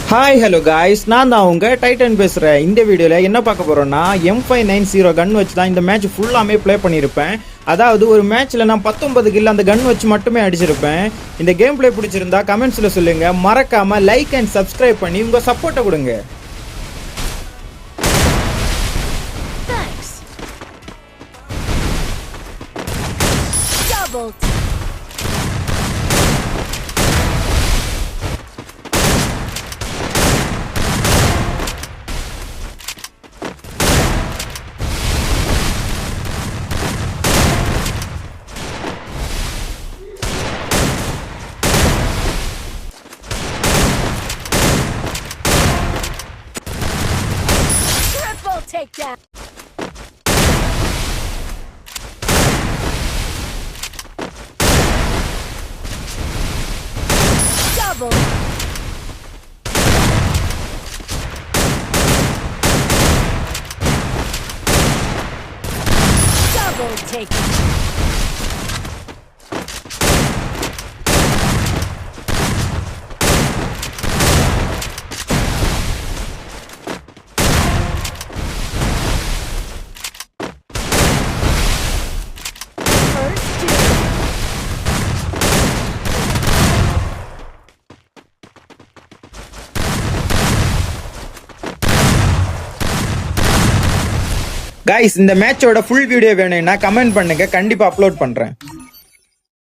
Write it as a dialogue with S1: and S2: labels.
S1: Hi hello guys, நான் தான் உங்க டைட்டன் பேசுகிறேன். இந்த வீடியோவில் என்ன பார்க்க போகிறோன்னா M590 கன் வச்சு தான் இந்த மேட்ச் ஃபுல்லாமே ப்ளே பண்ணியிருப்பேன். அதாவது ஒரு மேட்ச்சில் நான் 19 கில் அந்த கன் வச்சு மட்டுமே அடிச்சிருப்பேன். இந்த கேம் ப்ளே பிடிச்சிருந்தா கமெண்ட்ஸில் சொல்லுங்கள். மறக்காமல் லைக் அண்ட் சப்ஸ்கிரைப் பண்ணி உங்கள் சப்போர்ட்டை கொடுங்க.
S2: Take that. Double. Double take it.
S1: Guys, இந்த மேட்சோட ஃபுல் வீடியோ வேணும்னா கமெண்ட் பண்ணுங்க, கண்டிப்பாக அப்லோட் பண்ணுறேன்.